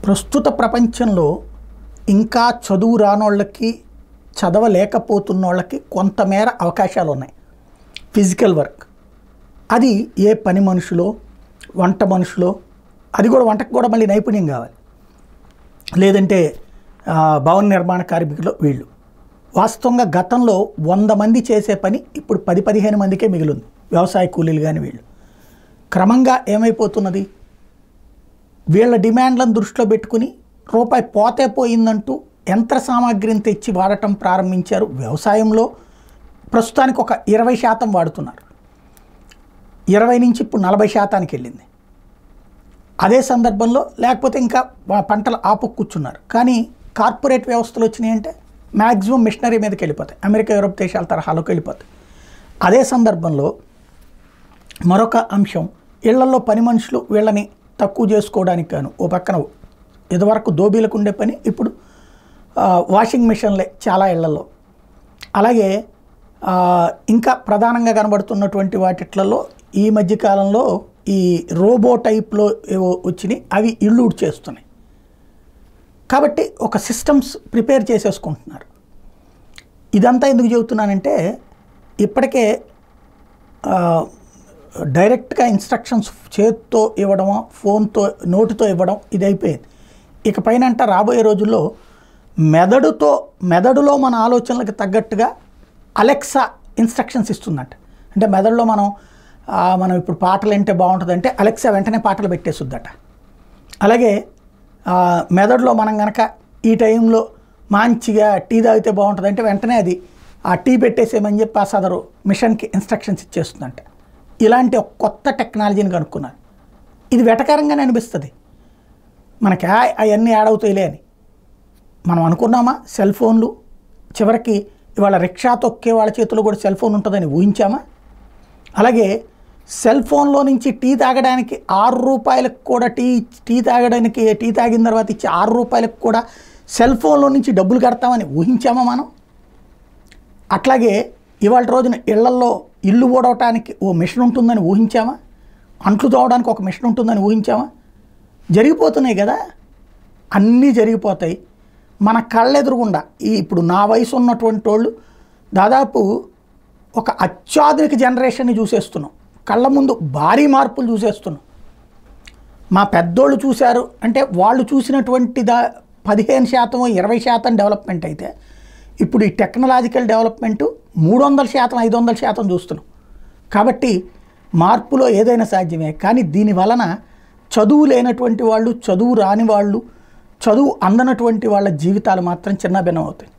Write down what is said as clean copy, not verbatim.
ప్రస్తుత ప్రపంచంలో ఇంకా చదువు రానోళ్ళకి చదవలేకపోతున్నోళ్ళకి కొంతమేర అవకాశాలు ఉన్నాయి. ఫిజికల్ వర్క్ అది ఏ పని మనుషులో వంట మనుషులో, అది కూడా వంటకు కూడా మళ్ళీ నైపుణ్యం కావాలి, లేదంటే భవన నిర్మాణ కార్మికులు వీళ్ళు. వాస్తవంగా గతంలో 100 మంది చేసే పని ఇప్పుడు 10-15 మందికే మిగిలింది. వ్యవసాయ కూలీలు కానీ వీళ్ళు. క్రమంగా ఏమైపోతున్నది, వీళ్ళ డిమాండ్లను దృష్టిలో పెట్టుకుని రూపాయి పోతే పోయిందంటూ యంత్ర సామాగ్రిని తెచ్చి వాడటం ప్రారంభించారు. వ్యవసాయంలో ప్రస్తుతానికి ఒక 20% వాడుతున్నారు. 20 నుంచి ఇప్పుడు 40% వెళ్ళింది. అదే సందర్భంలో లేకపోతే ఇంకా పంటలు ఆపు కూర్చున్నారు. కానీ కార్పొరేట్ వ్యవస్థలు వచ్చినాయంటే మ్యాక్సిమం మిషనరీ మీదకి వెళ్ళిపోతాయి, అమెరికా యూరోప్ దేశాల తరహాలోకి వెళ్ళిపోతాయి. అదే సందర్భంలో మరొక అంశం, ఇళ్లలో పని మనుషులు వీళ్ళని తక్కువ చేసుకోవడానికి గాను ఓ పక్కన ఇదివరకు దోబీలకు ఉండే పని ఇప్పుడు వాషింగ్ మిషన్లే చాలా ఇళ్లలో. అలాగే ఇంకా ప్రధానంగా కనబడుతున్నటువంటి వాటిట్లలో ఈ మధ్యకాలంలో ఈ రోబో టైప్లో ఏవో వచ్చినాయి, అవి ఇళ్ళు చేస్తున్నాయి. కాబట్టి ఒక సిస్టమ్స్ ప్రిపేర్ చేసేసుకుంటున్నారు. ఇదంతా ఎందుకు చెబుతున్నానంటే ఇప్పటికే డైరెక్ట్గా ఇన్స్ట్రక్షన్స్ చేతితో ఇవ్వడమో ఫోన్తో నోటితో ఇవ్వడం ఇది అయిపోయింది. ఇక పైన అంట రాబోయే రోజుల్లో మెదడులో మన ఆలోచనలకు తగ్గట్టుగా అలెక్సా ఇన్స్ట్రక్షన్స్ ఇస్తుందంట. అంటే మెదడులో మనం ఇప్పుడు పాటలు వింటే బాగుంటుందంటే అలెక్సా వెంటనే పాటలు పెట్టేస్తుందట. అలాగే మెదడులో మనం కనుక ఈ టైంలో మంచిగా టీ తాగితే బాగుంటుందంటే వెంటనే అది ఆ టీ పెట్టేసేమని చెప్పి ఆ సదరు మిషన్కి ఇన్స్ట్రక్షన్స్ ఇచ్చేస్తుందంట. ఇలాంటి ఒక కొత్త టెక్నాలజీని కనుక్కున్నారు. ఇది వెటకారంగానే అనిపిస్తుంది మనకి, అవన్నీ యాడ్ అవుతాయిలే అని. మనం అనుకున్నామా సెల్ ఫోన్లు, చివరికి ఇవాళ రిక్షా తొక్కే వాళ్ళ చేతిలో కూడా సెల్ ఫోన్ ఉంటుందని ఊహించామా? అలాగే సెల్ ఫోన్లో నుంచి టీ తాగడానికి 6 రూపాయలకు కూడా టీ తాగడానికి టీ తాగిన తర్వాత ఇచ్చే 6 రూపాయలకు కూడా సెల్ ఫోన్లో నుంచి డబ్బులు కడతామని ఊహించామా మనం? అట్లాగే ఇవాళ రోజున ఇళ్లల్లో ఇల్లు ఊడవటానికి ఓ మిషన్ ఉంటుందని ఊహించామా? అంట్లు తోవడానికి ఒక మిషన్ ఉంటుందని ఊహించామా? జరిగిపోతున్నాయి కదా, అన్నీ జరిగిపోతాయి మన కళ్ళెదురుగుండా. ఇప్పుడు నా వయసు ఉన్నటువంటి వాళ్ళు దాదాపు ఒక అత్యాధునిక జనరేషన్ని చూసేస్తున్నాం, కళ్ళ ముందు భారీ మార్పులు చూసేస్తున్నాం. మా పెద్దోళ్ళు చూశారు అంటే వాళ్ళు చూసినటువంటి 15% 20% డెవలప్మెంట్ అయితే ఇప్పుడు ఈ టెక్నాలజికల్ డెవలప్మెంటు 300% 500% చూస్తున్నాం. కాబట్టి మార్పులో ఏదైనా సాధ్యమే. కానీ దీని వలన చదువు లేనటువంటి వాళ్ళు, చదువు రాని వాళ్ళు, చదువు అందనటువంటి వాళ్ళ జీవితాలు మాత్రం చిన్నభిన్నం అవుతాయి.